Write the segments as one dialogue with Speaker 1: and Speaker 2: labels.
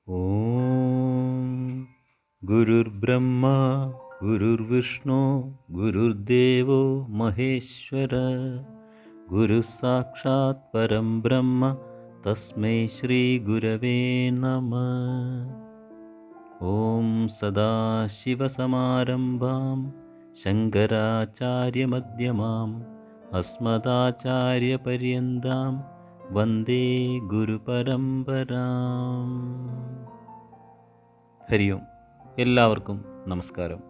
Speaker 1: ഓം ഗുരുർബ്രഹ്മ ഗുരുർവിഷ്ണു ഗുരുർദേവോ മഹേശ്വര ഗുരു സാക്ഷാത് പരം ബ്രഹ്മ തസ്മൈ ശ്രീ ഗുരവേ നമഃ. ഓം സദാശിവസമാരംഭാം ശങ്കരാചാര്യമധ്യമാം അസ്മദാചാര്യപര്യന്താം വന്ദേ ഗുരുപരമ്പരാം. ഹരി ഓം. എല്ലാവർക്കും നമസ്കാരം.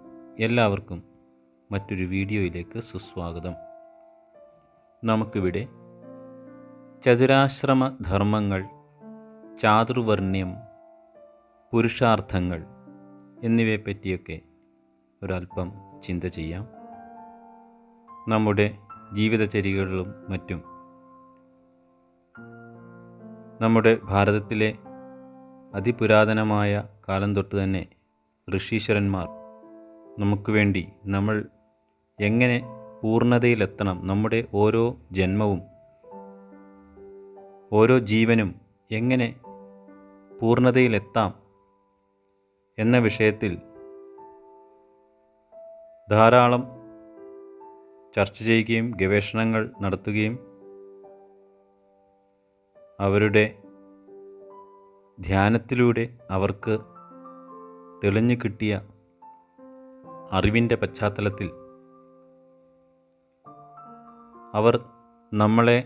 Speaker 1: എല്ലാവർക്കും മറ്റൊരു വീഡിയോയിലേക്ക് സുസ്വാഗതം. നമുക്കിവിടെ ചതുരാശ്രമ ധർമ്മങ്ങൾ, ചാതുർവർണ്ണ്യം, പുരുഷാർത്ഥങ്ങൾ എന്നിവയെപ്പറ്റിയൊക്കെ ഒരല്പം ചിന്ത ചെയ്യാം. നമ്മുടെ ജീവിതചര്യകളിലും മറ്റും നമ്മുടെ ഭാരതത്തിലെ അതിപുരാതനമായ കാലം തൊട്ട് തന്നെ ഋഷീശ്വരന്മാർ നമുക്ക് വേണ്ടി നമ്മൾ എങ്ങനെ പൂർണ്ണതയിലെത്തണം, നമ്മുടെ ഓരോ ജന്മവും ഓരോ ജീവനും എങ്ങനെ പൂർണ്ണതയിലെത്താം എന്ന വിഷയത്തിൽ ധാരാളം ചർച്ച ചെയ്യുകയും ഗവേഷണങ്ങൾ നടത്തുകയും അവരുടെ ധ്യാനത്തിലൂടെ അവർക്ക് തെളിഞ്ഞു കിട്ടിയ അറിവിൻ്റെ പശ്ചാത്തലത്തിൽ അവർ നമ്മളെ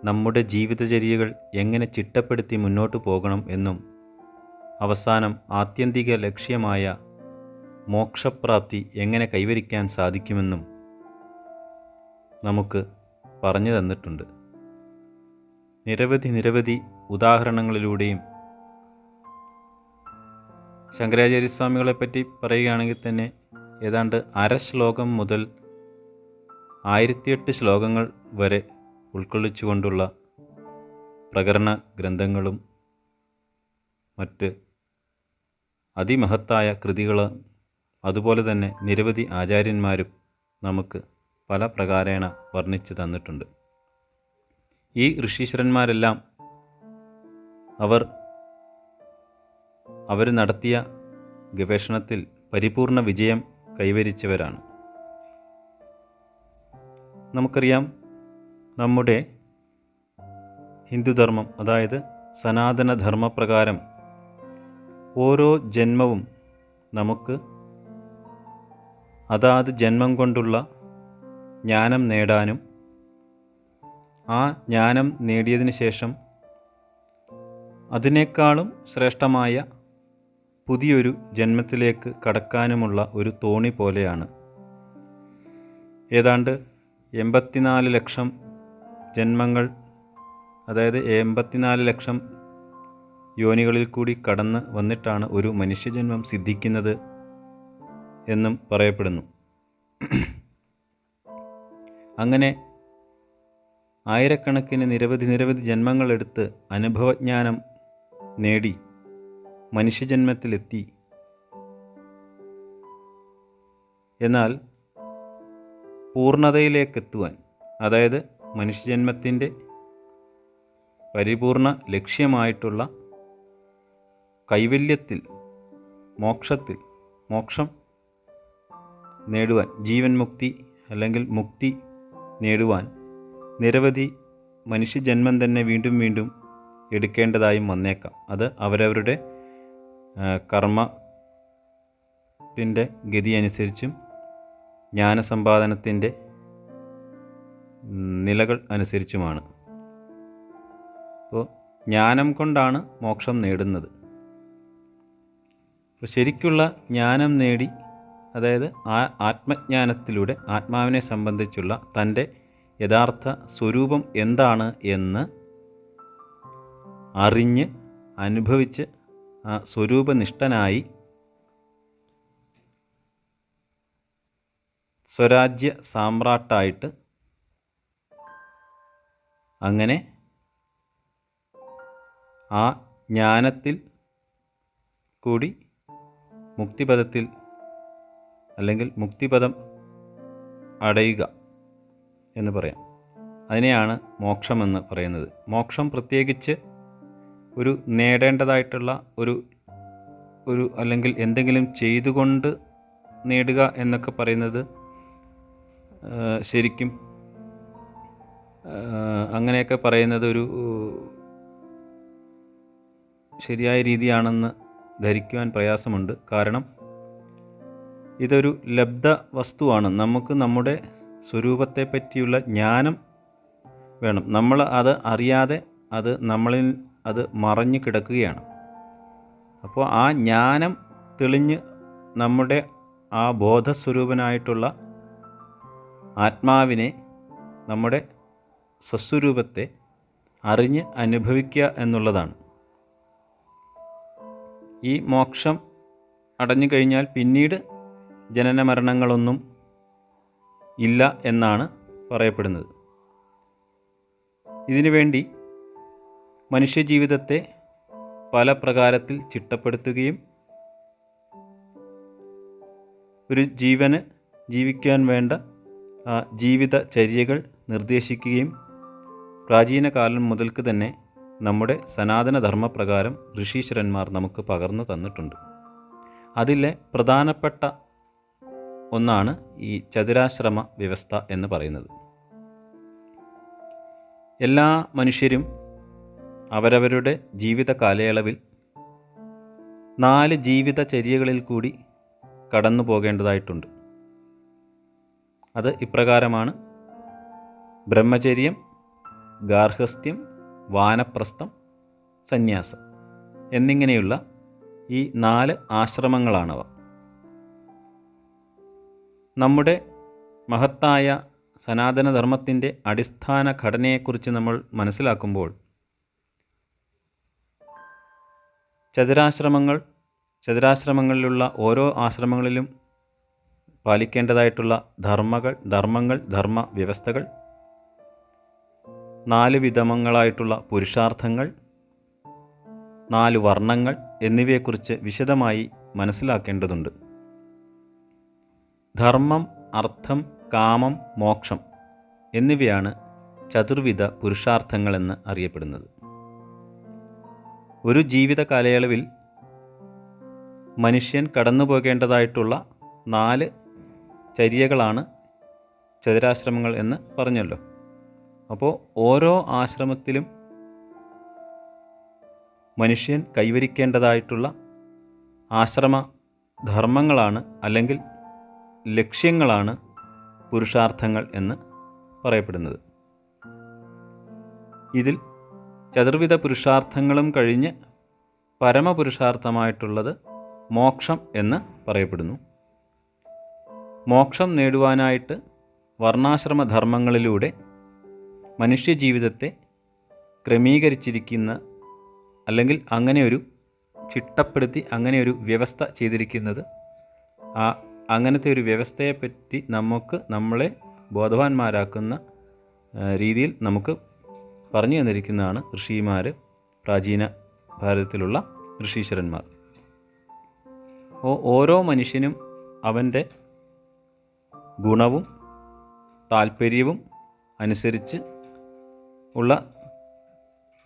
Speaker 1: നമ്മുടെ ജീവിതചര്യകൾ എങ്ങനെ ചിട്ടപ്പെടുത്തി മുന്നോട്ട് പോകണം എന്നും അവസാനം ആത്യന്തിക ലക്ഷ്യമായ മോക്ഷപ്രാപ്തി എങ്ങനെ കൈവരിക്കാൻ സാധിക്കുമെന്നും നമുക്ക് പറഞ്ഞു തന്നിട്ടുണ്ട്. നിരവധി ഉദാഹരണങ്ങളിലൂടെയും ശങ്കരാചാര്യസ്വാമികളെപ്പറ്റി പറയുകയാണെങ്കിൽ തന്നെ ഏതാണ്ട് 1/2 ശ്ലോകം മുതൽ 1008 ശ്ലോകങ്ങൾ വരെ ഉൾക്കൊള്ളിച്ചുകൊണ്ടുള്ള പ്രകരണ ഗ്രന്ഥങ്ങളും മറ്റ് അതിമഹത്തായ കൃതികൾ, അതുപോലെ തന്നെ നിരവധി ആചാര്യന്മാരും നമുക്ക് പല പ്രകാരേണ വർണ്ണിച്ചു തന്നിട്ടുണ്ട്. ഈ ഋഷീശ്വരന്മാരെല്ലാം അവർ നടത്തിയ ഗവേഷണത്തിൽ പരിപൂർണ വിജയം കൈവരിച്ചവരാണ്. നമുക്കറിയാം, നമ്മുടെ ഹിന്ദുധർമ്മം, അതായത് സനാതനധർമ്മപ്രകാരം ഓരോ ജന്മവും നമുക്ക് അതാത് ജന്മം കൊണ്ടുള്ള ജ്ഞാനം നേടാനും ആ ജ്ഞാനം നേടിയതിന് ശേഷം അതിനേക്കാളും ശ്രേഷ്ഠമായ പുതിയൊരു ജന്മത്തിലേക്ക് കടക്കാനുമുള്ള ഒരു തോണി പോലെയാണ്. ഏതാണ്ട് 84 ലക്ഷം ജന്മങ്ങൾ, അതായത് 84 ലക്ഷം യോനികളിൽ കൂടി കടന്ന് വന്നിട്ടാണ് ഒരു മനുഷ്യജന്മം സിദ്ധിക്കുന്നത് എന്നും പറയപ്പെടുന്നു. അങ്ങനെ ആയിരക്കണക്കിന് നിരവധി ജന്മങ്ങളെടുത്ത് അനുഭവജ്ഞാനം നേടി മനുഷ്യജന്മത്തിലെത്തി. എന്നാൽ പൂർണ്ണതയിലേക്കെത്തുവാൻ, അതായത് മനുഷ്യജന്മത്തിൻ്റെ പരിപൂർണ ലക്ഷ്യമായിട്ടുള്ള കൈവല്യത്തിൽ, മോക്ഷം നേടുവാൻ, ജീവൻ മുക്തി അല്ലെങ്കിൽ മുക്തി നേടുവാൻ നിരവധി മനുഷ്യജന്മം തന്നെ വീണ്ടും എടുക്കേണ്ടതായും വന്നേക്കാം. അത് അവരവരുടെ കർമ്മത്തിൻ്റെ ഗതി അനുസരിച്ചും ജ്ഞാനസമ്പാദനത്തിൻ്റെ നിലകൾ അനുസരിച്ചുമാണ്. അപ്പോൾ ജ്ഞാനം കൊണ്ടാണ് മോക്ഷം നേടുന്നത്. അപ്പോൾ ശരിക്കുള്ള ജ്ഞാനം നേടി, അതായത് ആ ആത്മജ്ഞാനത്തിലൂടെ ആത്മാവിനെ സംബന്ധിച്ചുള്ള തൻ്റെ യഥാർത്ഥ സ്വരൂപം എന്താണ് എന്ന് അറിഞ്ഞ് അനുഭവിച്ച് ആ സ്വരൂപനിഷ്ഠനായി സ്വരാജ്യ സാമ്രാട്ടായിട്ട് അങ്ങനെ ആ ജ്ഞാനത്തിൽ കൂടി മുക്തിപദത്തിൽ അല്ലെങ്കിൽ മുക്തിപദം അടയുക എന്ന് പറയാം. അതിനെയാണ് മോക്ഷമെന്ന് പറയുന്നത്. മോക്ഷം പ്രത്യേകിച്ച് ഒരു നേടേണ്ടതായിട്ടുള്ള ഒരു ഒരു അല്ലെങ്കിൽ എന്തെങ്കിലും ചെയ്തുകൊണ്ട് നേടുക എന്നൊക്കെ പറയുന്നത് ശരിക്കും അങ്ങനെയൊക്കെ പറയുന്നത് ഒരു ശരിയായ രീതിയാണെന്ന് ധരിക്കുവാൻ പ്രയാസമുണ്ട്. കാരണം ഇതൊരു ലബ്ധ വസ്തുവാണ്. നമുക്ക് നമ്മുടെ സ്വരൂപത്തെ പറ്റിയുള്ള ജ്ഞാനം വേണം. നമ്മൾ അത് അറിയാതെ അത് നമ്മളിൽ അത് മറഞ്ഞു കിടക്കുകയാണ്. അപ്പോൾ ആ ജ്ഞാനം തെളിഞ്ഞ് നമ്മുടെ ആ ബോധസ്വരൂപനായിട്ടുള്ള ആത്മാവിനെ, നമ്മുടെ സ്വസ്വരൂപത്തെ അറിഞ്ഞ് അനുഭവിക്കുക എന്നുള്ളതാണ്. ഈ മോക്ഷം അടഞ്ഞു കഴിഞ്ഞാൽ പിന്നീട് ജനന മരണങ്ങളൊന്നും ഇല്ല എന്നാണ് പറയപ്പെടുന്നത്. ഇതിനുവേണ്ടി മനുഷ്യജീവിതത്തെ പല പ്രകാരത്തിൽ ചിട്ടപ്പെടുത്തുകയും ഒരു ജീവന് ജീവിക്കാൻ വേണ്ട ജീവിതചര്യകൾ നിർദ്ദേശിക്കുകയും പ്രാചീന കാലം മുതൽക്ക് തന്നെ നമ്മുടെ സനാതനധർമ്മപ്രകാരം ഋഷീശ്വരന്മാർ നമുക്ക് പകർന്നു തന്നിട്ടുണ്ട്. അതിലെ പ്രധാനപ്പെട്ട ഒന്നാണ് ഈ ചതുരാശ്രമ വ്യവസ്ഥ എന്ന് പറയുന്നത്. എല്ലാ മനുഷ്യരും അവരവരുടെ ജീവിത കാലയളവിൽ 4 ജീവിതചര്യകളിൽ കൂടി കടന്നു പോകേണ്ടതായിട്ടുണ്ട്. അത് ഇപ്രകാരമാണ്: ബ്രഹ്മചര്യം, ഗാർഹസ്ഥ്യം, വാനപ്രസ്ഥം, സന്യാസം എന്നിങ്ങനെയുള്ള ഈ 4 ആശ്രമങ്ങളാണവ. നമ്മുടെ മഹത്തായ സനാതനധർമ്മത്തിൻ്റെ അടിസ്ഥാന ഘടനയെക്കുറിച്ച് നമ്മൾ മനസ്സിലാക്കുമ്പോൾ ചതുരാശ്രമങ്ങളിലുള്ള ഓരോ ആശ്രമങ്ങളിലും പാലിക്കേണ്ടതായിട്ടുള്ള ധർമ്മ വ്യവസ്ഥകൾ, 4 വിധങ്ങളായിട്ടുള്ള പുരുഷാർത്ഥങ്ങൾ, 4 വർണ്ണങ്ങൾ എന്നിവയെക്കുറിച്ച് വിശദമായി മനസ്സിലാക്കേണ്ടതുണ്ട്. ധർമ്മം, അർത്ഥം, കാമം, മോക്ഷം എന്നിവയാണ് ചതുർവിധ പുരുഷാർത്ഥങ്ങളെന്ന് അറിയപ്പെടുന്നത്. ഒരു ജീവിത കാലയളവിൽ മനുഷ്യൻ കടന്നു പോകേണ്ടതായിട്ടുള്ള 4 ചര്യകളാണ് ചതുരാശ്രമങ്ങൾ എന്ന് പറഞ്ഞല്ലോ. അപ്പോൾ ഓരോ ആശ്രമത്തിലും മനുഷ്യൻ കൈവരിക്കേണ്ടതായിട്ടുള്ള ആശ്രമ ധർമ്മങ്ങളാണ് അല്ലെങ്കിൽ ലക്ഷ്യങ്ങളാണ് പുരുഷാർത്ഥങ്ങൾ എന്ന് പറയപ്പെടുന്നത്. ഇതിൽ ചതുർവിധ പുരുഷാർത്ഥങ്ങളും കഴിഞ്ഞ് പരമപുരുഷാർത്ഥമായിട്ടുള്ളത് മോക്ഷം എന്ന് പറയപ്പെടുന്നു. മോക്ഷം നേടുവാനായിട്ട് വർണ്ണാശ്രമ ധർമ്മങ്ങളിലൂടെ മനുഷ്യജീവിതത്തെ ക്രമീകരിച്ചിരിക്കുന്ന അല്ലെങ്കിൽ അങ്ങനെയൊരു ചിട്ടപ്പെടുത്തി അങ്ങനെയൊരു വ്യവസ്ഥ ചെയ്തിരിക്കുന്നത്, അങ്ങനത്തെ ഒരു വ്യവസ്ഥയെപ്പറ്റി നമ്മളെ ബോധവാന്മാരാക്കുന്ന രീതിയിൽ നമുക്ക് പറഞ്ഞു തന്നിരിക്കുന്നതാണ് ഋഷിമാർ, പ്രാചീന ഭാരതത്തിലുള്ള ഋഷീശ്വരന്മാർ. ഓരോ മനുഷ്യനും അവൻ്റെ ഗുണവും താല്പര്യവും അനുസരിച്ച് ഉള്ള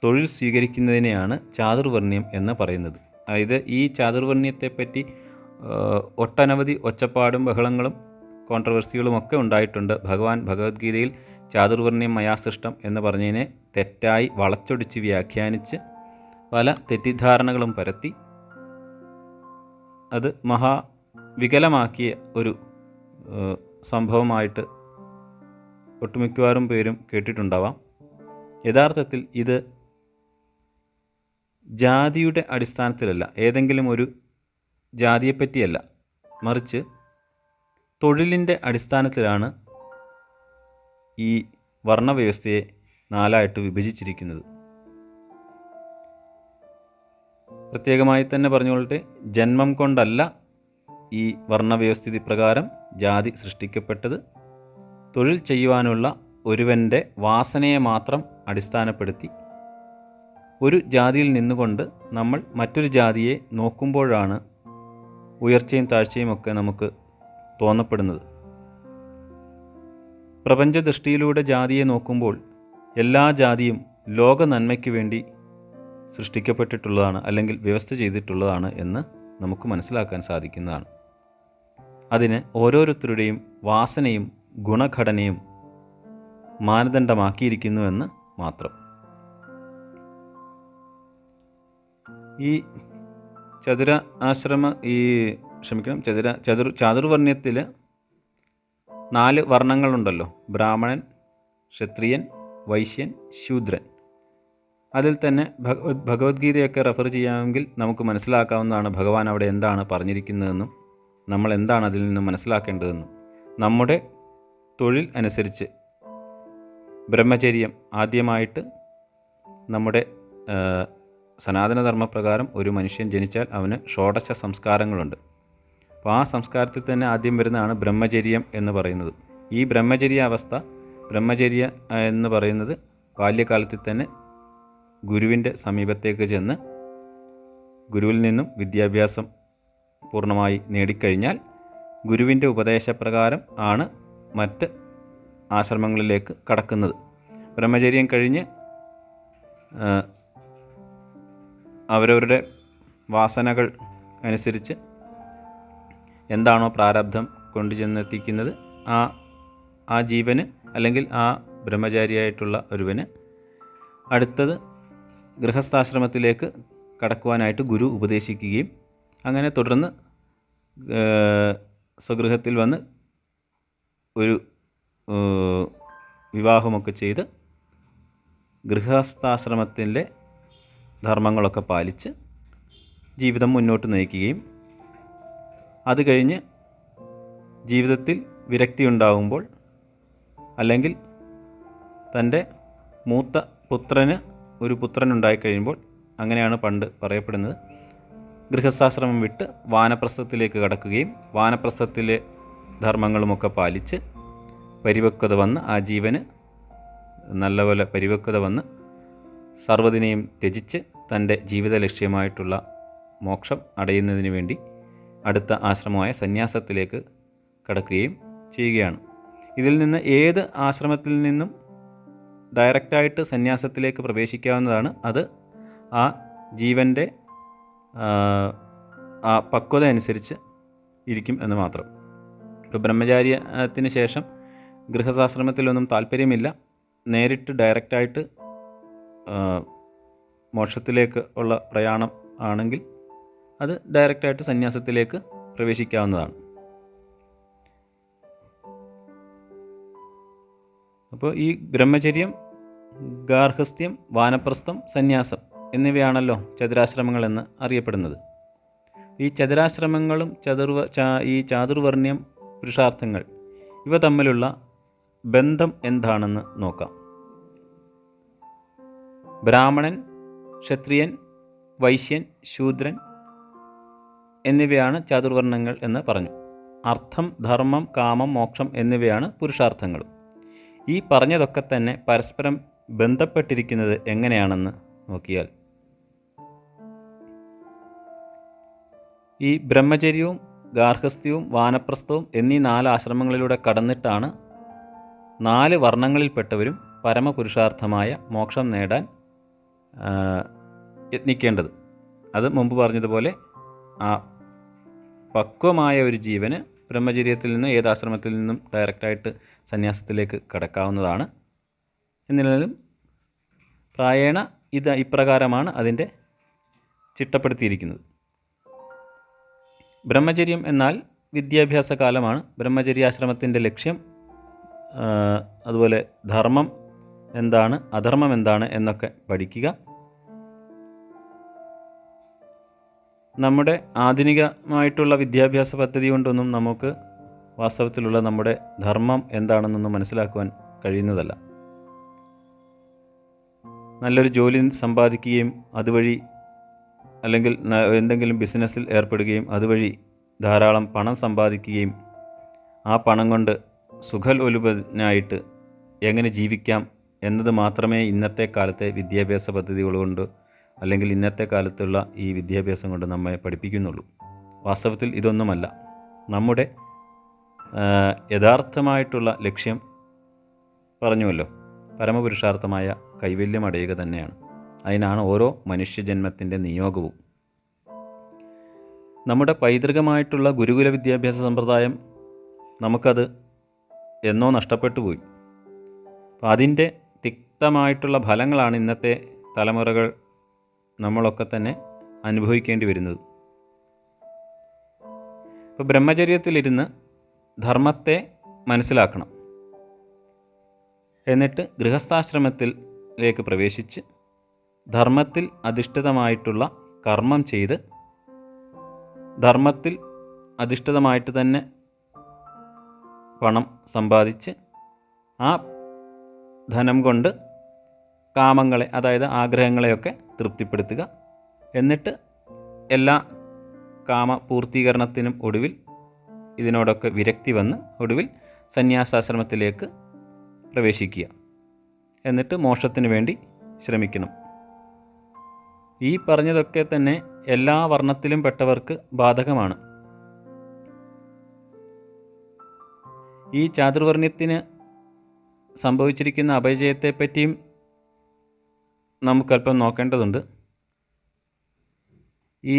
Speaker 1: തൊഴിൽ സ്വീകരിക്കുന്നതിനെയാണ് ചാതുർവർണ്ണ്യം എന്ന് പറയുന്നത്. അതായത് ഈ ചാതുർവർണ്ണ്യത്തെപ്പറ്റി ഒട്ടനവധി ഒച്ചപ്പാടും ബഹളങ്ങളും കോൺട്രവേഴ്സികളും ഒക്കെ ഉണ്ടായിട്ടുണ്ട്. ഭഗവാൻ ഭഗവത്ഗീതയിൽ ചാതുർവർണ്ണ്യം മയാ സൃഷ്ടം എന്ന് പറഞ്ഞതിനെ തെറ്റായി വളച്ചൊടിച്ച് വ്യാഖ്യാനിച്ച് പല തെറ്റിദ്ധാരണകളും പരത്തി അത് മഹാവികലമാക്കിയ ഒരു സംഭവമായിട്ട് ഒട്ടുമിക്കവാറും പേരും കേട്ടിട്ടുണ്ടാവാം. യഥാർത്ഥത്തിൽ ഇത് ജാതിയുടെ അടിസ്ഥാനത്തിലല്ല, ഏതെങ്കിലും ഒരു ജാതിയെപ്പറ്റിയല്ല, മറിച്ച് തൊഴിലിൻ്റെ അടിസ്ഥാനത്തിലാണ് ഈ വർണ്ണവ്യവസ്ഥയെ 4ആയിട്ട് വിഭജിച്ചിരിക്കുന്നത്. പ്രത്യേകമായി തന്നെ പറഞ്ഞുകൊള്ളട്ടെ, ജന്മം കൊണ്ടല്ല ഈ വർണ്ണവ്യവസ്ഥിതി പ്രകാരം ജാതി സൃഷ്ടിക്കപ്പെട്ടത്. തൊഴിൽ ചെയ്യുവാനുള്ള ഒരുവൻ്റെ വാസനയെ മാത്രം അടിസ്ഥാനപ്പെടുത്തി ഒരു ജാതിയിൽ നിന്നുകൊണ്ട് നമ്മൾ മറ്റൊരു ജാതിയെ നോക്കുമ്പോഴാണ് ഉയർച്ചയും താഴ്ചയും ഒക്കെ നമുക്ക് തോന്നപ്പെടുന്നത്. പ്രപഞ്ചദൃഷ്ടിയിലൂടെ ജാതിയെ നോക്കുമ്പോൾ എല്ലാ ജാതിയും ലോക നന്മയ്ക്ക് വേണ്ടി സൃഷ്ടിക്കപ്പെട്ടിട്ടുള്ളതാണ് അല്ലെങ്കിൽ വ്യവസ്ഥ ചെയ്തിട്ടുള്ളതാണ് എന്ന് നമുക്ക് മനസ്സിലാക്കാൻ സാധിക്കുന്നതാണ്. അതിന് ഓരോരുത്തരുടെയും വാസനയും ഗുണഘടനയും മാനദണ്ഡമാക്കിയിരിക്കുന്നുവെന്ന് മാത്രം. ഈ ചാതുർവർണ്ണ്യത്തിൽ 4 വർണ്ണങ്ങളുണ്ടല്ലോ: ബ്രാഹ്മണൻ, ക്ഷത്രിയൻ, വൈശ്യൻ, ശൂദ്രൻ. അതിൽ തന്നെ ഭഗവത്ഗീതയൊക്കെ റെഫർ ചെയ്യാമെങ്കിൽ നമുക്ക് മനസ്സിലാക്കാവുന്നതാണ് ഭഗവാൻ അവിടെ എന്താണ് പറഞ്ഞിരിക്കുന്നതെന്നും നമ്മൾ എന്താണ് അതിൽ നിന്ന് മനസ്സിലാക്കേണ്ടതെന്നും. നമ്മുടെ തൊഴിൽ അനുസരിച്ച് ബ്രഹ്മചര്യം ആദ്യമായിട്ട് നമ്മുടെ സനാതനധർമ്മപ്രകാരം ഒരു മനുഷ്യൻ ജനിച്ചാൽ അവന് ഷോഡശ സംസ്കാരങ്ങളുണ്ട്. അപ്പോൾ ആ സംസ്കാരത്തിൽ തന്നെ ആദ്യം വരുന്നതാണ് ബ്രഹ്മചര്യം എന്ന് പറയുന്നത്. ഈ ബ്രഹ്മചര്യ എന്ന് പറയുന്നത് ബാല്യകാലത്തിൽ തന്നെ ഗുരുവിൻ്റെ സമീപത്തേക്ക് ചെന്ന് ഗുരുവിൽ നിന്നും വിദ്യാഭ്യാസം പൂർണ്ണമായി നേടിക്കഴിഞ്ഞാൽ ഗുരുവിൻ്റെ ഉപദേശപ്രകാരം ആണ് മറ്റ് ആശ്രമങ്ങളിലേക്ക് കടക്കുന്നത്. ബ്രഹ്മചര്യം കഴിഞ്ഞ് അവരവരുടെ വാസനകൾ അനുസരിച്ച് എന്താണോ പ്രാരബ്ധം കൊണ്ടുചെന്നെത്തിക്കുന്നത് ആ ജീവന് അല്ലെങ്കിൽ ആ ബ്രഹ്മചാരിയായിട്ടുള്ള ഒരുവന് അടുത്തത് ഗൃഹസ്ഥാശ്രമത്തിലേക്ക് കടക്കുവാനായിട്ട് ഗുരു ഉപദേശിക്കുകയും അങ്ങനെ തുടർന്ന് സ്വഗൃഹത്തിൽ വന്ന് ഒരു വിവാഹമൊക്കെ ചെയ്ത് ഗൃഹസ്ഥാശ്രമത്തിലെ ധർമ്മങ്ങളൊക്കെ പാലിച്ച് ജീവിതം മുന്നോട്ട് നയിക്കുകയും അത് കഴിഞ്ഞ് ജീവിതത്തിൽ വിരക്തി ഉണ്ടാകുമ്പോൾ അല്ലെങ്കിൽ തൻ്റെ മൂത്ത പുത്രന് ഒരു പുത്രനുണ്ടായിക്കഴിയുമ്പോൾ, അങ്ങനെയാണ് പണ്ട് പറയപ്പെടുന്നത്, ഗൃഹസ്ഥാശ്രമം വിട്ട് വാനപ്രസ്ഥത്തിലേക്ക് കടക്കുകയും വാനപ്രസ്ഥത്തിലെ ധർമ്മങ്ങളുമൊക്കെ പാലിച്ച് പരിപക്വത വന്ന് ആ ജീവന് നല്ലപോലെ പരിപക്വത വന്ന് സർവ്വതിനെയും ത്യജിച്ച് തൻ്റെ ജീവിത ലക്ഷ്യമായിട്ടുള്ള മോക്ഷം അടയുന്നതിന് വേണ്ടി അടുത്ത ആശ്രമമായ സന്യാസത്തിലേക്ക് കടക്കുകയും ചെയ്യുകയാണ്. ഇതിൽ നിന്ന് ഏത് ആശ്രമത്തിൽ നിന്നും ഡയറക്റ്റായിട്ട് സന്യാസത്തിലേക്ക് പ്രവേശിക്കാവുന്നതാണ്. അത് ആ ജീവൻ്റെ ആ പക്വത അനുസരിച്ച് ഇരിക്കും എന്ന് മാത്രം. ഇപ്പോൾ ബ്രഹ്മചാര്യത്തിന് ശേഷം ഗൃഹസ്ഥാശ്രമത്തിലൊന്നും താല്പര്യമില്ല, നേരിട്ട് ഡയറക്റ്റായിട്ട് മോക്ഷത്തിലേക്ക് ഉള്ള പ്രയാണം ആണെങ്കിൽ അത് ഡയറക്റ്റായിട്ട് സന്യാസത്തിലേക്ക് പ്രവേശിക്കാവുന്നതാണ്. അപ്പോൾ ഈ ബ്രഹ്മചര്യം, ഗാർഹസ്ഥ്യം, വാനപ്രസ്ഥം, സന്യാസം എന്നിവയാണല്ലോ ചതുരാശ്രമങ്ങളെന്ന് അറിയപ്പെടുന്നത്. ഈ ചതുരാശ്രമങ്ങളും ഈ ചാതുർവർണ്ണ്യം പുരുഷാർത്ഥങ്ങൾ ഇവ തമ്മിലുള്ള ബന്ധം എന്താണെന്ന് നോക്കാം. ബ്രാഹ്മണൻ, ക്ഷത്രിയൻ, വൈശ്യൻ, ശൂദ്രൻ എന്നിവയാണ് ചാതുർവർണ്ണങ്ങൾ എന്ന് പറഞ്ഞു. അർത്ഥം, ധർമ്മം, കാമം, മോക്ഷം എന്നിവയാണ് പുരുഷാർത്ഥങ്ങളും. ഈ പറഞ്ഞതൊക്കെ തന്നെ പരസ്പരം ബന്ധപ്പെട്ടിരിക്കുന്നത് എങ്ങനെയാണെന്ന് നോക്കിയാൽ, ഈ ബ്രഹ്മചര്യവും ഗാർഹസ്ഥ്യവും വാനപ്രസ്ഥവും എന്നീ 4 ആശ്രമങ്ങളിലൂടെ കടന്നിട്ടാണ് 4 വർണ്ണങ്ങളിൽപ്പെട്ടവരും പരമപുരുഷാർത്ഥമായ മോക്ഷം നേടാൻ യത്നിക്കേണ്ടത്. അത് മുമ്പ് പറഞ്ഞതുപോലെ ആ പക്വമായ ഒരു ജീവന് ബ്രഹ്മചര്യത്തിൽ നിന്നും ഏതാശ്രമത്തിൽ നിന്നും ഡയറക്റ്റായിട്ട് സന്യാസത്തിലേക്ക് കടക്കാവുന്നതാണ്. എന്നിരുന്നാലും പ്രായേണ ഇപ്രകാരമാണ് അതിൻ്റെ ചിട്ടപ്പെടുത്തിയിരിക്കുന്നത്. ബ്രഹ്മചര്യം എന്നാൽ വിദ്യാഭ്യാസ കാലമാണ്. ബ്രഹ്മചര്യാശ്രമത്തിൻ്റെ ലക്ഷ്യം, അതുപോലെ ധർമ്മം എന്താണ്, അധർമ്മം എന്താണ് എന്നൊക്കെ പഠിക്കുക. നമ്മുടെ ആധുനികമായിട്ടുള്ള വിദ്യാഭ്യാസ പദ്ധതി കൊണ്ടൊന്നും നമുക്ക് വാസ്തവത്തിലുള്ള നമ്മുടെ ധർമ്മം എന്താണെന്നൊന്നും മനസ്സിലാക്കുവാൻ കഴിയുന്നതല്ല. നല്ലൊരു ജോലി സമ്പാദിക്കുകയും അതുവഴി അല്ലെങ്കിൽ എന്തെങ്കിലും ബിസിനസ്സിൽ ഏർപ്പെടുകയും അതുവഴി ധാരാളം പണം സമ്പാദിക്കുകയും ആ പണം കൊണ്ട് സുഖലോലുപനായിട്ട് എങ്ങനെ ജീവിക്കാം എന്നത് മാത്രമേ ഇന്നത്തെ കാലത്തെ വിദ്യാഭ്യാസ പദ്ധതികൾ കൊണ്ട് അല്ലെങ്കിൽ ഇന്നത്തെ കാലത്തുള്ള ഈ വിദ്യാഭ്യാസം കൊണ്ട് നമ്മെ പഠിപ്പിക്കുന്നുള്ളൂ. വാസ്തവത്തിൽ ഇതൊന്നുമല്ല. നമ്മുടെ യഥാർത്ഥമായിട്ടുള്ള ലക്ഷ്യം പറഞ്ഞുവല്ലോ, പരമപുരുഷാർത്ഥമായ കൈവല്യം അടയുക തന്നെയാണ്. അതിനാണ് ഓരോ മനുഷ്യജന്മത്തിൻ്റെ നിയോഗവും. നമ്മുടെ പൈതൃകമായിട്ടുള്ള ഗുരുകുല വിദ്യാഭ്യാസ സമ്പ്രദായം നമുക്കത് എന്നോ നഷ്ടപ്പെട്ടു പോയി. അപ്പോൾ അതിൻ്റെ തിക്തമായിട്ടുള്ള ഫലങ്ങളാണ് ഇന്നത്തെ തലമുറകൾ നമ്മളൊക്കെ തന്നെ അനുഭവിക്കേണ്ടി വരുന്നത്. ഇപ്പോൾ ബ്രഹ്മചര്യത്തിലിരുന്ന് ധർമ്മത്തെ മനസ്സിലാക്കണം. എന്നിട്ട് ഗൃഹസ്ഥാശ്രമത്തിലേക്ക് പ്രവേശിച്ച് ധർമ്മത്തിൽ അധിഷ്ഠിതമായിട്ടുള്ള കർമ്മം ചെയ്ത് ധർമ്മത്തിൽ അധിഷ്ഠിതമായിട്ട് തന്നെ പണം സമ്പാദിച്ച് ആ ധനം കൊണ്ട് കാമങ്ങളെ, അതായത് ആഗ്രഹങ്ങളെയൊക്കെ തൃപ്തിപ്പെടുത്തുക. എന്നിട്ട് എല്ലാ കാമപൂർത്തീകരണത്തിനും ഒടുവിൽ ഇതിനോടൊക്കെ വിരക്തി വന്ന് ഒടുവിൽ സന്യാസാശ്രമത്തിലേക്ക് പ്രവേശിക്കുക. എന്നിട്ട് മോക്ഷത്തിന് വേണ്ടി ശ്രമിക്കണം. ഈ പറഞ്ഞതൊക്കെ തന്നെ എല്ലാ വർണ്ണത്തിലും പെട്ടവർക്ക് ബാധകമാണ്. ഈ ചാതുർവർണ്ണ്യത്തിന് സംഭവിച്ചിരിക്കുന്ന അപജയത്തെപ്പറ്റിയും നമുക്കല്പം നോക്കേണ്ടതുണ്ട്. ഈ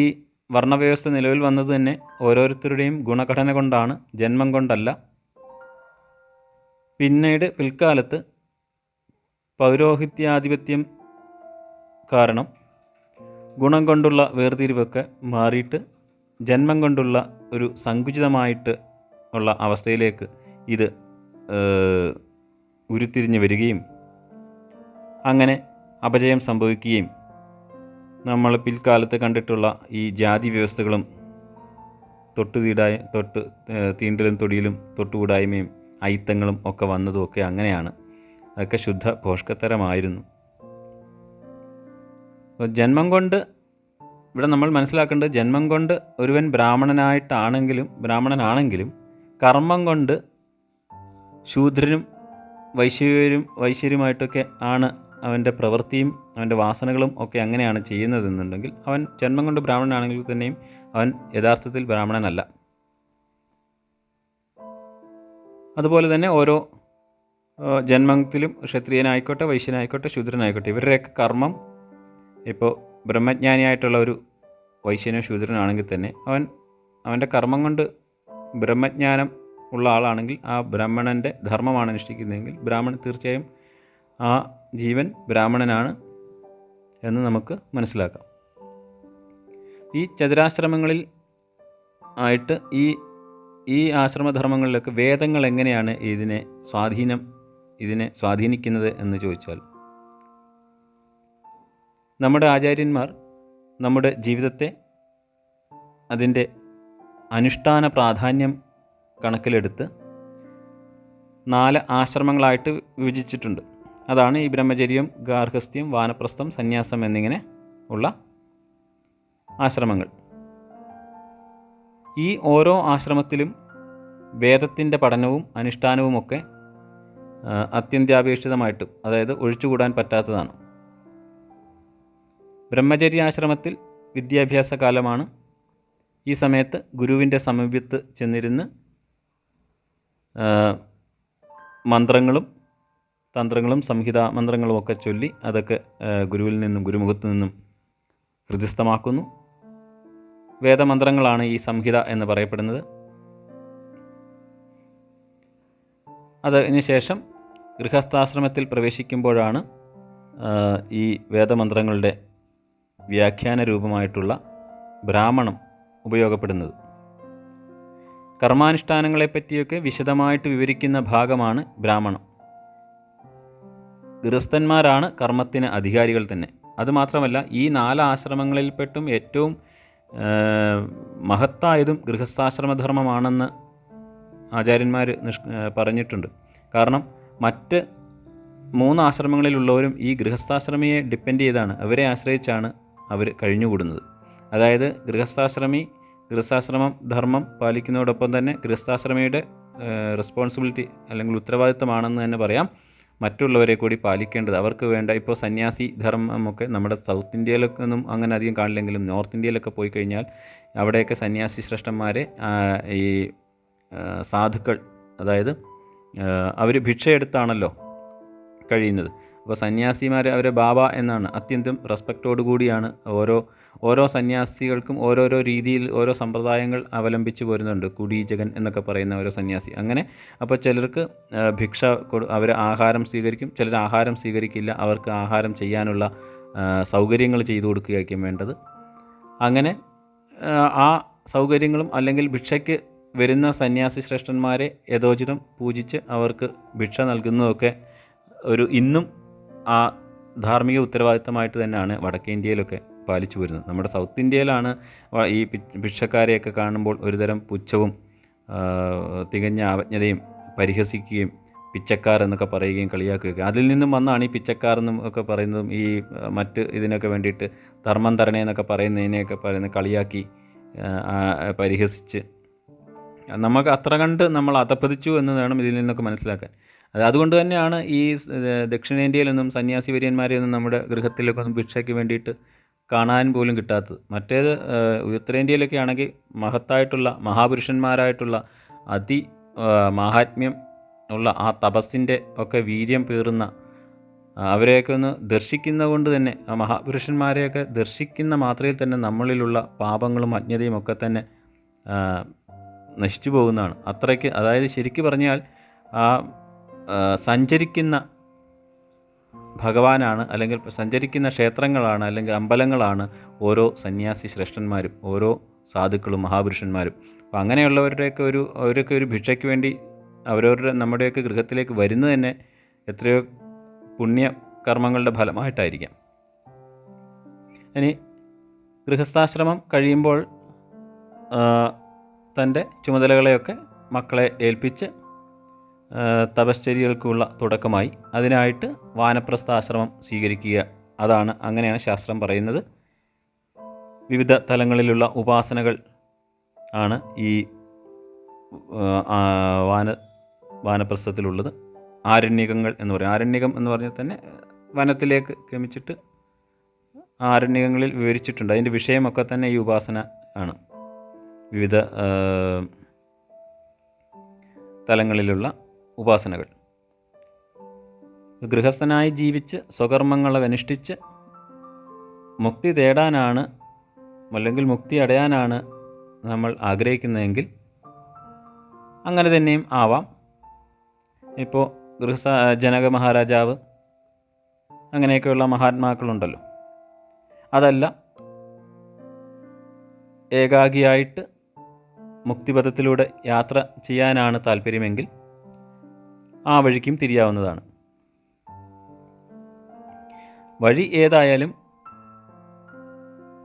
Speaker 1: വർണ്ണവ്യവസ്ഥ നിലവിൽ വന്നത് തന്നെ ഓരോരുത്തരുടെയും ഗുണഘടന കൊണ്ടാണ്, ജന്മം കൊണ്ടല്ല. പിന്നീട് പിൽക്കാലത്ത് പൗരോഹിത്യാധിപത്യം കാരണം ഗുണം കൊണ്ടുള്ള വേർതിരിവൊക്കെ മാറിയിട്ട് ജന്മം കൊണ്ടുള്ള ഒരു സങ്കുചിതമായിട്ട് ഉള്ള അവസ്ഥയിലേക്ക് ഇത് ഉരുത്തിരിഞ്ഞ് വരികയും അങ്ങനെ അപജയം സംഭവിക്കുകയും നമ്മൾ പിൽക്കാലത്ത് കണ്ടിട്ടുള്ള ഈ ജാതി വ്യവസ്ഥകളും തൊട്ട് തീണ്ടലും തൊടിയിലും തൊട്ടുകൂടായ്മയും അയിത്തങ്ങളും ഒക്കെ വന്നതും ഒക്കെ അങ്ങനെയാണ്. അതൊക്കെ ശുദ്ധ പോഷകത്തരമായിരുന്നു. അപ്പോൾ ജന്മം കൊണ്ട് ഇവിടെ നമ്മൾ മനസ്സിലാക്കേണ്ടത്, ജന്മം കൊണ്ട് ഒരുവൻ ബ്രാഹ്മണനാണെങ്കിലും കർമ്മം കൊണ്ട് ശൂദ്രനും വൈശ്യരുമായിട്ടൊക്കെ ആണ് അവൻ്റെ പ്രവൃത്തിയും അവൻ്റെ വാസനകളും ഒക്കെ അങ്ങനെയാണ് ചെയ്യുന്നതെന്നുണ്ടെങ്കിൽ അവൻ ജന്മം കൊണ്ട് ബ്രാഹ്മണനാണെങ്കിൽ തന്നെയും അവൻ യഥാർത്ഥത്തിൽ ബ്രാഹ്മണനല്ല. അതുപോലെ തന്നെ ഓരോ ജന്മത്തിലും ക്ഷത്രിയനായിക്കോട്ടെ, വൈശ്യനായിക്കോട്ടെ, ശൂദ്രനായിക്കോട്ടെ, ഇവരുടെയൊക്കെ കർമ്മം, ഇപ്പോൾ ബ്രഹ്മജ്ഞാനിയായിട്ടുള്ള ഒരു വൈശ്യനോ ശൂദ്രനാണെങ്കിൽ തന്നെ അവൻ്റെ കർമ്മം കൊണ്ട് ബ്രഹ്മജ്ഞാനം ഉള്ള ആളാണെങ്കിൽ ആ ബ്രാഹ്മണൻ്റെ ധർമ്മമാണ് അനുഷ്ഠിക്കുന്നതെങ്കിൽ തീർച്ചയായും ആ ജീവൻ ബ്രാഹ്മണനാണ് എന്ന് നമുക്ക് മനസ്സിലാക്കാം. ഈ ചതുരാശ്രമങ്ങളിൽ ആയിട്ട് ഈ ആശ്രമധർമ്മങ്ങളിലൊക്കെ വേദങ്ങൾ എങ്ങനെയാണ് ഇതിനെ സ്വാധീനിക്കുന്നത് എന്ന് ചോദിച്ചാൽ, നമ്മുടെ ആചാര്യന്മാർ നമ്മുടെ ജീവിതത്തെ അതിൻ്റെ അനുഷ്ഠാന പ്രാധാന്യം കണക്കിലെടുത്ത് 4 ആശ്രമങ്ങളായിട്ട് വിഭജിച്ചിട്ടുണ്ട്. അതാണ് ഈ ബ്രഹ്മചര്യം, ഗാർഹസ്ഥ്യം, വാനപ്രസ്ഥം, സന്യാസം എന്നിങ്ങനെ ഉള്ള ആശ്രമങ്ങൾ. ഈ ഓരോ ആശ്രമത്തിലും വേദത്തിൻ്റെ പഠനവും അനുഷ്ഠാനവുമൊക്കെ അത്യന്താപേക്ഷിതമായിട്ടും, അതായത് ഒഴിച്ചുകൂടാൻ പറ്റാത്തതാണ്. ബ്രഹ്മചര്യാശ്രമത്തിൽ വിദ്യാഭ്യാസ കാലമാണ്. ഈ സമയത്ത് ഗുരുവിൻ്റെ സമീപത്ത് ചെന്നിരുന്ന് മന്ത്രങ്ങളും തന്ത്രങ്ങളും സംഹിതാ മന്ത്രങ്ങളും ഒക്കെ ചൊല്ലി അതൊക്കെ ഗുരുവിൽ നിന്നും ഗുരുമുഖത്തു നിന്നും ഹൃദിസ്ഥമാക്കുന്നു. വേദമന്ത്രങ്ങളാണ് ഈ സംഹിത എന്ന് പറയപ്പെടുന്നത്. അതിന് ശേഷം ഗൃഹസ്ഥാശ്രമത്തിൽ പ്രവേശിക്കുമ്പോഴാണ് ഈ വേദമന്ത്രങ്ങളുടെ വ്യാഖ്യാന രൂപമായിട്ടുള്ള ബ്രാഹ്മണം ഉപയോഗപ്പെടുന്നത്. കർമാനുഷ്ഠാനങ്ങളെപ്പറ്റിയൊക്കെ വിശദമായിട്ട് വിവരിക്കുന്ന ഭാഗമാണ് ബ്രാഹ്മണം. ഗൃഹസ്ഥന്മാരാണ് കർമ്മത്തിന് അധികാരികൾ തന്നെ. അതുമാത്രമല്ല, ഈ 4 ആശ്രമങ്ങളിൽപ്പെട്ടും ഏറ്റവും മഹത്തായതും ഗൃഹസ്ഥാശ്രമധർമ്മമാണെന്ന് ആചാര്യന്മാർ പറഞ്ഞിട്ടുണ്ട്. കാരണം മറ്റ് 3 ആശ്രമങ്ങളിലുള്ളവരും ഈ ഗൃഹസ്ഥാശ്രമിയെ ഡിപ്പെൻഡ് ചെയ്താണ്, അവരെ ആശ്രയിച്ചാണ് അവർ കഴിഞ്ഞുകൂടുന്നത്. അതായത് ഗൃഹസ്ഥാശ്രമം ധർമ്മം പാലിക്കുന്നതോടൊപ്പം തന്നെ ഗൃഹസ്ഥാശ്രമിയുടെ റെസ്പോൺസിബിലിറ്റി അല്ലെങ്കിൽ ഉത്തരവാദിത്തമാണെന്ന് തന്നെ പറയാം മറ്റുള്ളവരെ കൂടി പാലിക്കേണ്ടത്. അവർക്ക് വേണ്ട, ഇപ്പോൾ സന്യാസി ധർമ്മമൊക്കെ നമ്മുടെ സൗത്ത് ഇന്ത്യയിലൊക്കെ ഒന്നും അങ്ങനെ അധികം കാണില്ലെങ്കിലും നോർത്ത് ഇന്ത്യയിലൊക്കെ പോയി കഴിഞ്ഞാൽ അവിടെയൊക്കെ സന്യാസി ശ്രേഷ്ഠന്മാരെ ഈ സാധുക്കൾ, അതായത് അവർ ഭിക്ഷയെടുത്താണല്ലോ കഴിയുന്നത്. അപ്പോൾ സന്യാസിമാർ അവരെ ബാബ എന്നാണ്, അത്യന്തം റെസ്പെക്റ്റോടു കൂടിയാണ് ഓരോ സന്യാസികൾക്കും ഓരോരോ രീതിയിൽ ഓരോ സമ്പ്രദായങ്ങൾ അവലംബിച്ച് പോരുന്നുണ്ട്. കുടീചകൻ എന്നൊക്കെ പറയുന്ന ഓരോ സന്യാസി അങ്ങനെ. അപ്പോൾ ചിലർക്ക് ഭിക്ഷ അവർ ആഹാരം സ്വീകരിക്കും, ചിലർ ആഹാരം സ്വീകരിക്കില്ല, അവർക്ക് ആഹാരം ചെയ്യാനുള്ള സൗകര്യങ്ങൾ ചെയ്തു കൊടുക്കുകയായിരിക്കും വേണ്ടത്. അങ്ങനെ ആ സൗകര്യങ്ങളും അല്ലെങ്കിൽ ഭിക്ഷയ്ക്ക് വരുന്ന സന്യാസി ശ്രേഷ്ഠന്മാരെ യഥോചിതം പൂജിച്ച് അവർക്ക് ഭിക്ഷ നൽകുന്നതൊക്കെ ഇന്നും ആ ധാർമ്മിക ഉത്തരവാദിത്തമായിട്ട് തന്നെയാണ് വടക്കേ ഇന്ത്യയിലൊക്കെ പാലിച്ചു വരുന്നത്. നമ്മുടെ സൗത്ത് ഇന്ത്യയിലാണ് ഈ ഭിക്ഷക്കാരെയൊക്കെ കാണുമ്പോൾ ഒരുതരം പുച്ഛവും തികഞ്ഞ അവജ്ഞതയും പരിഹസിക്കുകയും പിച്ചക്കാർ എന്നൊക്കെ പറയുകയും കളിയാക്കുകയൊക്കെ. അതിൽ നിന്നും വന്നാണ് ഈ പിച്ചക്കാർ എന്നും ഒക്കെ പറയുന്നതും ഈ മറ്റ് ഇതിനൊക്കെ വേണ്ടിയിട്ട് ധർമ്മം തരണേ എന്നൊക്കെ പറയുന്നതിനെയൊക്കെ പറയുന്നത് കളിയാക്കി പരിഹസിച്ച് നമുക്ക് അത്ര കണ്ട് നമ്മൾ അധപ്പതിച്ചു എന്ന് വേണം ഇതിൽ നിന്നൊക്കെ മനസ്സിലാക്കാൻ. അതുകൊണ്ട് തന്നെയാണ് ഈ ദക്ഷിണേന്ത്യയിലൊന്നും സന്യാസി വര്യന്മാരെയൊന്നും നമ്മുടെ ഗൃഹത്തിലൊക്കെ ഒന്നും ഭിക്ഷയ്ക്ക് വേണ്ടിയിട്ട് കാണാൻ പോലും കിട്ടാത്തത്. മറ്റേത് ഉത്തരേന്ത്യയിലൊക്കെ ആണെങ്കിൽ മഹത്തായിട്ടുള്ള മഹാപുരുഷന്മാരായിട്ടുള്ള മാഹാത്മ്യം ഉള്ള ആ തപസ്സിൻ്റെ ഒക്കെ വീര്യം പേറുന്ന അവരെയൊക്കെ ഒന്ന് ദർശിക്കുന്ന കൊണ്ട് തന്നെ, ആ മഹാപുരുഷന്മാരെയൊക്കെ ദർശിക്കുന്ന മാത്രയിൽ തന്നെ നമ്മളിലുള്ള പാപങ്ങളും അജ്ഞതയും ഒക്കെ തന്നെ നശിച്ചു പോകുന്നതാണ്. അത്രയ്ക്ക്, അതായത് ശരിക്കും പറഞ്ഞാൽ ആ സഞ്ചരിക്കുന്ന ഭഗവാനാണ്, അല്ലെങ്കിൽ സഞ്ചരിക്കുന്ന ക്ഷേത്രങ്ങളാണ്, അല്ലെങ്കിൽ അമ്പലങ്ങളാണ് ഓരോ സന്യാസി ശ്രേഷ്ഠന്മാരും, ഓരോ സാധുക്കളും മഹാപുരുഷന്മാരും. അപ്പോൾ അങ്ങനെയുള്ളവരുടെയൊക്കെ അവരൊക്കെ ഒരു ഭിക്ഷയ്ക്ക് വേണ്ടി അവരവരുടെ നമ്മുടെയൊക്കെ ഗൃഹത്തിലേക്ക് വരുന്നത് തന്നെ എത്രയോ പുണ്യകർമ്മങ്ങളുടെ ഫലമായിട്ടായിരിക്കാം. ഇനി ഗൃഹസ്ഥാശ്രമം കഴിയുമ്പോൾ തൻ്റെ ചുമതലകളെയൊക്കെ മക്കളെ ഏൽപ്പിച്ച് തപശ്ചര്യകൾക്കുള്ള തുടക്കമായി. അതിനായിട്ട് വാനപ്രസ്ഥാശ്രമം സ്വീകരിക്കുക, അങ്ങനെയാണ് ശാസ്ത്രം പറയുന്നത്. വിവിധ തലങ്ങളിലുള്ള ഉപാസനകൾ ആണ് ഈ വാനപ്രസ്ഥത്തിലുള്ളത്. ആരണ്യകങ്ങൾ എന്ന് പറയും. ആരണ്യകം എന്ന് പറഞ്ഞാൽ തന്നെ വനത്തിലേക്ക് ഗമിച്ചിട്ട് ആരണ്യകങ്ങളിൽ വിവരിച്ചിട്ടുണ്ട്. അതിൻ്റെ വിഷയമൊക്കെ തന്നെ ഈ ഉപാസന ആണ്. വിവിധ തലങ്ങളിലുള്ള ഉപാസനകൾ. ഗൃഹസ്ഥനായി ജീവിച്ച് സ്വകർമ്മങ്ങളെ അനുഷ്ഠിച്ച് മുക്തി തേടാനാണ്, അല്ലെങ്കിൽ മുക്തി അടയാനാണ് നമ്മൾ ആഗ്രഹിക്കുന്നതെങ്കിൽ അങ്ങനെ തന്നെയും ആവാം. ഇപ്പോൾ ജനക മഹാരാജാവ് അങ്ങനെയൊക്കെയുള്ള മഹാത്മാക്കളുണ്ടല്ലോ. അതല്ല, ഏകാഗിയായിട്ട് മുക്തിപഥത്തിലൂടെ യാത്ര ചെയ്യാനാണ് താല്പര്യമെങ്കിൽ ആ വഴിക്കും തിരിയാവുന്നതാണ്. വഴി ഏതായാലും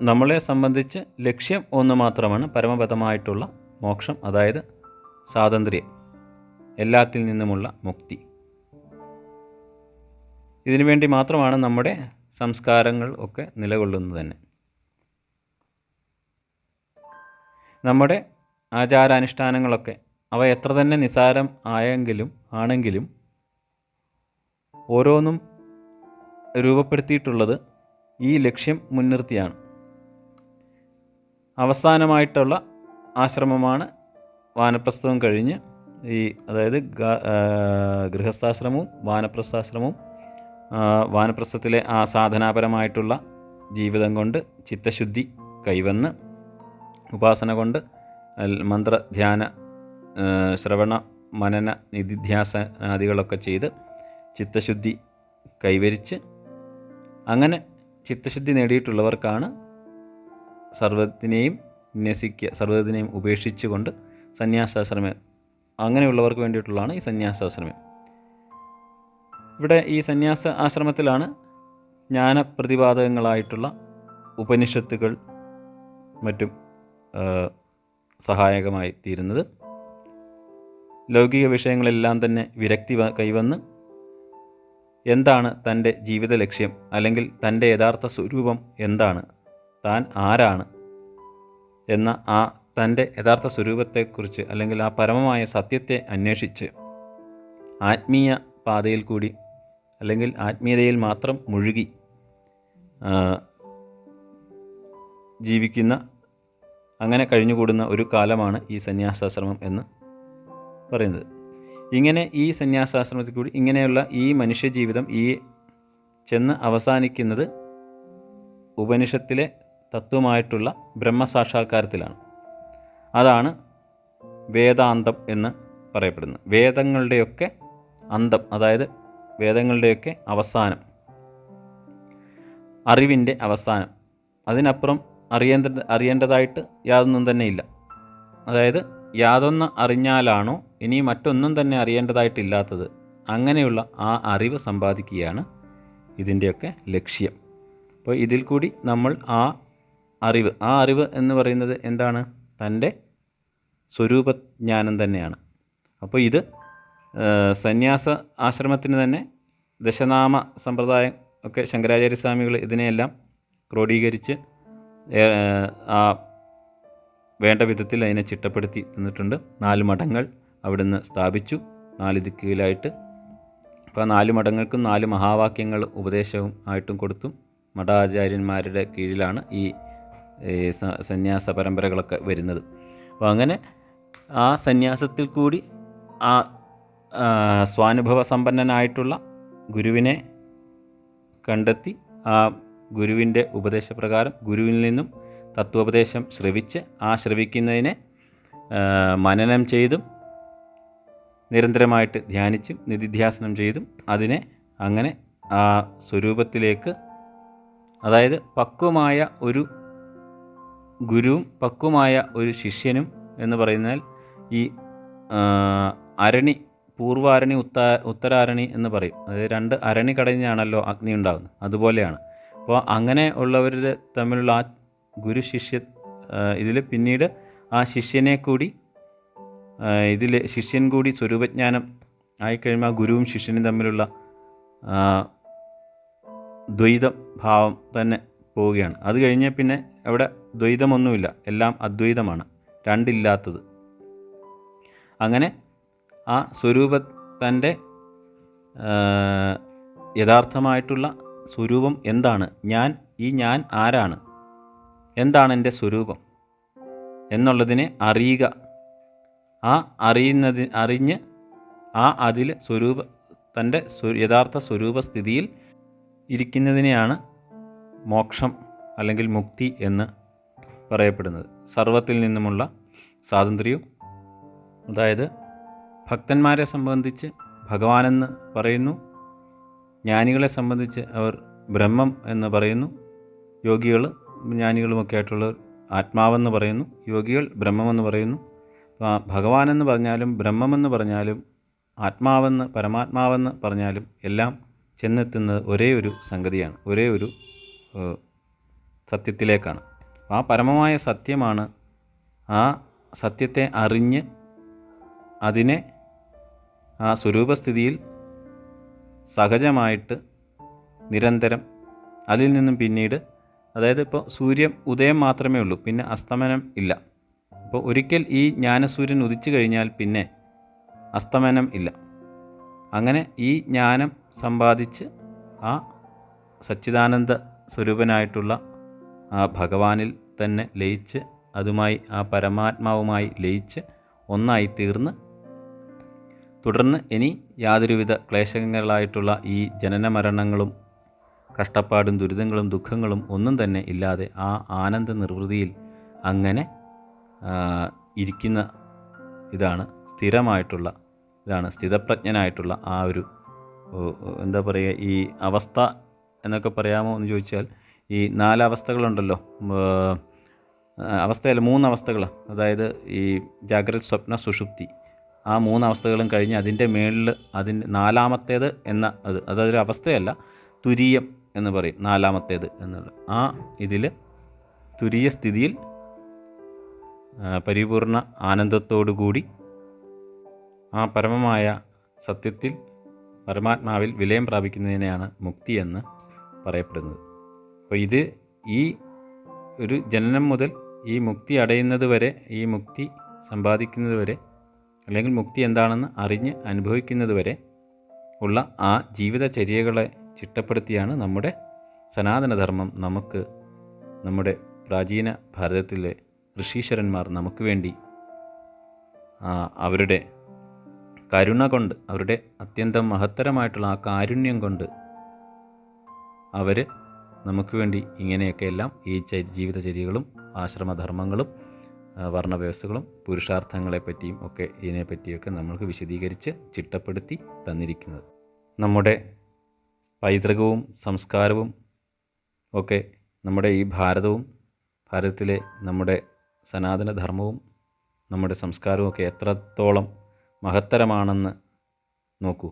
Speaker 1: നമ്മളെ സംബന്ധിച്ച് ലക്ഷ്യം ഒന്ന് മാത്രമാണ്, പരമപദമായിട്ടുള്ള മോക്ഷം, അതായത് സ്വാതന്ത്ര്യം, എല്ലാത്തിൽ നിന്നുമുള്ള മുക്തി. ഇതിനു വേണ്ടി മാത്രമാണ് നമ്മുടെ സംസ്കാരങ്ങൾ ഒക്കെ നിലകൊള്ളുന്നത് തന്നെ. നമ്മുടെ ആചാരാനുഷ്ഠാനങ്ങളൊക്കെ അവ എത്ര തന്നെ നിസാരം ആണെങ്കിലും ഓരോന്നും രൂപപ്പെടുത്തിയിട്ടുള്ളത് ഈ ലക്ഷ്യം മുൻനിർത്തിയാണ്. അവസാനമായിട്ടുള്ള ആശ്രമമാണ് വാനപ്രസ്ഥവും കഴിഞ്ഞ് അതായത് ഗൃഹസ്ഥാശ്രമവും വാനപ്രസ്ഥാശ്രമവും. വാനപ്രസ്ഥത്തിലെ ആ സാധനാപരമായിട്ടുള്ള ജീവിതം കൊണ്ട് ചിത്തശുദ്ധി കൈവന്ന് ഉപാസന കൊണ്ട് മന്ത്രധ്യാന ശ്രവണ മനന നിധിധ്യാസനാദികളൊക്കെ ചെയ്ത് ചിത്തശുദ്ധി കൈവരിച്ച് അങ്ങനെ ചിത്തശുദ്ധി നേടിയിട്ടുള്ളവർക്കാണ് സർവ്വത്തിനെയും സർവ്വത്തിനെയും ഉപേക്ഷിച്ചുകൊണ്ട് സന്യാസാശ്രമം, അങ്ങനെയുള്ളവർക്ക് വേണ്ടിയിട്ടുള്ളതാണ് ഈ സന്യാസാശ്രമം. ഇവിടെ ഈ സന്യാസ ആശ്രമത്തിലാണ് ജ്ഞാനപ്രതിപാദകങ്ങളായിട്ടുള്ള ഉപനിഷത്തുകൾ മറ്റും സഹായകമായി തീരുന്നത്. ലൗകിക വിഷയങ്ങളെല്ലാം തന്നെ വിരക്തി കൈവന്ന് എന്താണ് തൻ്റെ ജീവിത ലക്ഷ്യം, അല്ലെങ്കിൽ തൻ്റെ യഥാർത്ഥ സ്വരൂപം എന്താണ്, താൻ ആരാണ് എന്ന ആ തൻ്റെ യഥാർത്ഥ സ്വരൂപത്തെക്കുറിച്ച്, അല്ലെങ്കിൽ ആ പരമമായ സത്യത്തെ അന്വേഷിച്ച് ആത്മീയ പാതയിൽ കൂടി, അല്ലെങ്കിൽ ആത്മീയതയിൽ മാത്രം മുഴുകി ജീവിക്കുന്ന, അങ്ങനെ കഴിഞ്ഞുകൂടുന്ന ഒരു കാലമാണ് ഈ സന്യാസാശ്രമം എന്ന് പറയുന്നത്. ഇങ്ങനെ ഈ സന്യാസാശ്രമത്തിൽ കൂടി ഇങ്ങനെയുള്ള ഈ മനുഷ്യജീവിതം, ഈ ചെന്ന് അവസാനിക്കുന്നത് ഉപനിഷത്തിലെ തത്വമായിട്ടുള്ള ബ്രഹ്മസാക്ഷാത്കാരത്തിലാണ്. അതാണ് വേദാന്തം എന്ന് പറയപ്പെടുന്നത്. വേദങ്ങളുടെയൊക്കെ അന്തം, അതായത് വേദങ്ങളുടെയൊക്കെ അവസാനം, അറിവിൻ്റെ അവസാനം. അതിനപ്പുറം അറിയേണ്ടതായിട്ട് യാതൊന്നും തന്നെ ഇല്ല. അതായത് യാതൊന്ന് അറിഞ്ഞാലാണോ ഇനി മറ്റൊന്നും തന്നെ അറിയേണ്ടതായിട്ടില്ലാത്തത്, അങ്ങനെയുള്ള ആ അറിവ് സമ്പാദിക്കുകയാണ് ഇതിൻ്റെയൊക്കെ ലക്ഷ്യം. അപ്പോൾ ഇതിൽ കൂടി നമ്മൾ ആ അറിവ് എന്ന് പറയുന്നത് എന്താണ്? തൻ്റെ സ്വരൂപജ്ഞാനം തന്നെയാണ്. അപ്പോൾ ഇത് സന്യാസ ആശ്രമത്തിന് തന്നെ ദശനാമ സമ്പ്രദായം ഒക്കെ ശങ്കരാചാര്യസ്വാമികൾ ഇതിനെയെല്ലാം ക്രോഡീകരിച്ച് ആ വേണ്ട വിധത്തിൽ അതിനെ ചിട്ടപ്പെടുത്തി തന്നിട്ടുണ്ട്. 4 മഠങ്ങൾ അവിടുന്ന് സ്ഥാപിച്ചു, 4 ദിക്കുകളിലായിട്ട്. അപ്പോൾ 4 മഠങ്ങൾക്കും 4 മഹാവാക്യങ്ങൾ ഉപദേശവും ആയിട്ടും കൊടുത്തു. മഠാചാര്യന്മാരുടെ കീഴിലാണ് ഈ സന്യാസ പരമ്പരകളൊക്കെ വരുന്നത്. അപ്പോൾ അങ്ങനെ ആ സന്യാസത്തിൽ കൂടി ആ സ്വാനുഭവ സമ്പന്നനായിട്ടുള്ള ഗുരുവിനെ കണ്ടെത്തി ആ ഗുരുവിൻ്റെ ഉപദേശപ്രകാരം ഗുരുവിൽ നിന്നും തത്വോപദേശം ശ്രവിച്ച് ആ ശ്രവിക്കുന്നതിനെ മനനം ചെയ്തും നിരന്തരമായിട്ട് ധ്യാനിച്ചും നിധിധ്യാസനം ചെയ്തും അതിനെ അങ്ങനെ ആ സ്വരൂപത്തിലേക്ക്, അതായത് പക്വമായ ഒരു ഗുരുവും പക്വമായ ഒരു ശിഷ്യനും എന്ന് പറയുന്നാൽ ഈ അരണി, പൂർവാരണി ഉത്തരാരണി എന്ന് പറയും. അതായത് 2 അരണി കടഞ്ഞാണല്ലോ അഗ്നി ഉണ്ടാകുന്നത്, അതുപോലെയാണ്. അപ്പോൾ അങ്ങനെ ഉള്ളവരുടെ തമ്മിലുള്ള ആ ഗുരു ശിഷ്യ ഇതിൽ പിന്നീട് ആ ശിഷ്യനെ കൂടി ഇതിൽ ശിഷ്യൻ കൂടി സ്വരൂപജ്ഞാനം ആയിക്കഴിയുമ്പോൾ ആ ഗുരുവും ശിഷ്യനും തമ്മിലുള്ള ദ്വൈത ഭാവം തന്നെ പോവുകയാണ്. അത് കഴിഞ്ഞ് പിന്നെ അവിടെ ദ്വൈതമൊന്നുമില്ല, എല്ലാം അദ്വൈതമാണ്, രണ്ടില്ലാത്തത്. അങ്ങനെ ആ തൻ്റെ യഥാർത്ഥമായിട്ടുള്ള സ്വരൂപം എന്താണ്, ഞാൻ ആരാണ്, എന്താണ് എൻ്റെ സ്വരൂപം എന്നുള്ളതിനെ അറിയുക. ആ അറിഞ്ഞ് അതിൽ തൻ്റെ യഥാർത്ഥ സ്വരൂപസ്ഥിതിയിൽ ഇരിക്കുന്നതിനെയാണ് മോക്ഷം അല്ലെങ്കിൽ മുക്തി എന്ന് പറയപ്പെടുന്നത്. സർവത്തിൽ നിന്നുമുള്ള സ്വാതന്ത്ര്യവും, അതായത് ഭക്തന്മാരെ സംബന്ധിച്ച് ഭഗവാനെന്ന് പറയുന്നു, ജ്ഞാനികളെ സംബന്ധിച്ച് അവർ ബ്രഹ്മം എന്ന് പറയുന്നു, യോഗികൾ ജ്ഞാനികളുമൊക്കെ ആയിട്ടുള്ളവർ ആത്മാവെന്ന് പറയുന്നു, യോഗികൾ ബ്രഹ്മമെന്ന് പറയുന്നു. ഭഗവാനെന്ന് പറഞ്ഞാലും ബ്രഹ്മമെന്ന് പറഞ്ഞാലും ആത്മാവെന്ന് പരമാത്മാവെന്ന് പറഞ്ഞാലും എല്ലാം ചെന്നെത്തുന്നത് ഒരേ ഒരു സംഗതിയാണ്, ഒരേ ഒരു സത്യത്തിലേക്കാണ്. ആ പരമമായ സത്യമാണ്. ആ സത്യത്തെ അറിഞ്ഞ് അതിനെ ആ സ്വരൂപസ്ഥിതിയിൽ സഹജമായിട്ട് നിരന്തരം അതിൽ നിന്നും പിന്നീട്, അതായത് ഇപ്പോൾ സൂര്യൻ ഉദയം മാത്രമേ ഉള്ളൂ, പിന്നെ അസ്തമനം ഇല്ല. അപ്പോൾ ഒരിക്കൽ ഈ ജ്ഞാനസൂര്യൻ ഉദിച്ചു കഴിഞ്ഞാൽ പിന്നെ അസ്തമനം ഇല്ല. അങ്ങനെ ഈ ജ്ഞാനം സമ്പാദിച്ച് ആ സച്ചിദാനന്ദ സ്വരൂപനായിട്ടുള്ള ആ ഭഗവാനിൽ തന്നെ ലയിച്ച് അതുമായി ആ പരമാത്മാവുമായി ലയിച്ച് ഒന്നായി തീർന്ന് തുടർന്ന് ഇനി യാതൊരുവിധ ക്ലേശങ്ങളായിട്ടുള്ള ഈ ജനന മരണങ്ങളും കഷ്ടപ്പാടും ദുരിതങ്ങളും ദുഃഖങ്ങളും ഒന്നും തന്നെ ഇല്ലാതെ ആ ആനന്ദ നിർവൃതിയിൽ അങ്ങനെ ഇരിക്കുന്ന ഇതാണ് സ്ഥിരമായിട്ടുള്ള, ഇതാണ് സ്ഥിതപ്രജ്ഞനായിട്ടുള്ള ആ ഒരു എന്താ പറയുക, ഈ അവസ്ഥ എന്നൊക്കെ പറയാമോ എന്ന് ചോദിച്ചാൽ ഈ 4 അവസ്ഥകളുണ്ടല്ലോ, അവസ്ഥയല്ല 3 അവസ്ഥകൾ, അതായത് ഈ ജാഗ്രത സ്വപ്ന സുഷുപ്തി, ആ 3 അവസ്ഥകളും കഴിഞ്ഞ് അതിൻ്റെ മേളിൽ അതിൻ്റെ 4ാമത്തേത് എന്ന അതൊരു അവസ്ഥയല്ല, തുരീയം എന്ന് പറയും 4ാമത്തേത് എന്നുള്ളത്. ആ ഇതിൽ തുരീയ സ്ഥിതിയിൽ പരിപൂർണ ആനന്ദത്തോടുകൂടി ആ പരമമായ സത്യത്തിൽ പരമാത്മാവിൽ വിലയം പ്രാപിക്കുന്നതിനെയാണ് മുക്തി എന്ന് പറയപ്പെടുന്നത്. അപ്പോൾ ഇത് ഈ ഒരു ജനനം മുതൽ ഈ മുക്തി അടയുന്നത് വരെ, ഈ മുക്തി സമ്പാദിക്കുന്നത് വരെ, അല്ലെങ്കിൽ മുക്തി എന്താണെന്ന് അറിഞ്ഞ് അനുഭവിക്കുന്നത് വരെ ഉള്ള ആ ജീവിതചര്യകളെ ചിട്ടപ്പെടുത്തിയാണ് നമ്മുടെ സനാതനധർമ്മം നമുക്ക്, നമ്മുടെ പ്രാചീന ഭാരതത്തിലെ ഋഷീശ്വരന്മാർ നമുക്ക് വേണ്ടി അവരുടെ കരുണ കൊണ്ട്, അവരുടെ അത്യന്തം മഹത്തരമായിട്ടുള്ള ആ കാരുണ്യം കൊണ്ട് അവർ നമുക്ക് വേണ്ടി ഇങ്ങനെയൊക്കെ എല്ലാം ഈ ജീവിതചര്യകളും ആശ്രമധർമ്മങ്ങളും വർണ്ണവ്യവസ്ഥകളും പുരുഷാർത്ഥങ്ങളെപ്പറ്റിയും ഒക്കെ ഇതിനെപ്പറ്റിയൊക്കെ നമ്മൾക്ക് വിശദീകരിച്ച് ചിട്ടപ്പെടുത്തി തന്നിരിക്കുന്നത്. നമ്മുടെ പൈതൃകവും സംസ്കാരവും ഒക്കെ നമ്മുടെ ഈ ഭാരതത്തിലെ നമ്മുടെ സനാതനധർമ്മവും നമ്മുടെ സംസ്കാരവും ഒക്കെ എത്രത്തോളം മഹത്തരമാണെന്ന് നോക്കൂ.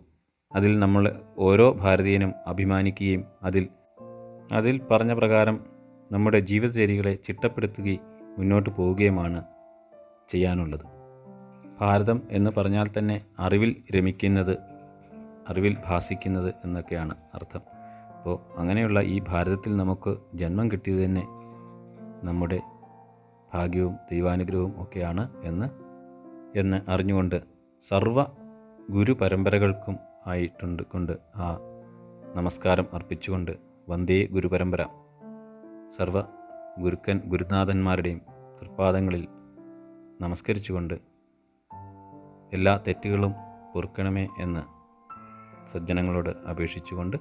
Speaker 1: അതിൽ നമ്മൾ ഓരോ ഭാരതീയനും അഭിമാനിക്കുകയും അതിൽ പറഞ്ഞ പ്രകാരം നമ്മുടെ ജീവിതചര്യകളെ ചിട്ടപ്പെടുത്തുകയും മുന്നോട്ട് പോവുകയുമാണ് ചെയ്യാനുള്ളത്. ഭാരതം എന്ന് പറഞ്ഞാൽ തന്നെ അറിവിൽ രമിക്കുന്നത്, അറിവിൽ ഭാസിക്കുന്നത് എന്നൊക്കെയാണ് അർത്ഥം. അപ്പോൾ അങ്ങനെയുള്ള ഈ ഭാരതത്തിൽ നമുക്ക് ജന്മം കിട്ടിയത് തന്നെ നമ്മുടെ ഭാഗ്യവും ദൈവാനുഗ്രഹവും ഒക്കെയാണ് എന്ന് അറിഞ്ഞുകൊണ്ട് സർവ ഗുരു പരമ്പരകൾക്കും കൊണ്ട് ആ നമസ്കാരം അർപ്പിച്ചുകൊണ്ട് വന്ദേ ഗുരുപരമ്പര സർവ ഗുരുനാഥന്മാരുടെയും തൃപ്പാദങ്ങളിൽ നമസ്കരിച്ചുകൊണ്ട് എല്ലാ തെറ്റുകളും പൊറുക്കണമേ എന്ന് സജ്ജനങ്ങളോട് അപേക്ഷിച്ചുകൊണ്ട്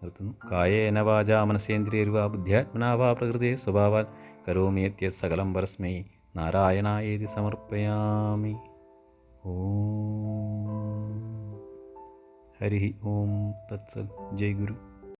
Speaker 1: നിർത്തുന്നു. കായേന വാചാ മനസേന്ദ്രിയർവാ ബുദ്ധ്യാത്മനാ വാ പ്രകൃതേ സ്വഭാവാൽ കരോമി യദ്യത് സകലം പരസ്മൈ നാരായണായേതി സമർപ്പയാമി. ഓം ഹരി ഓം തത്സൽ. ജയ് ഗുരു.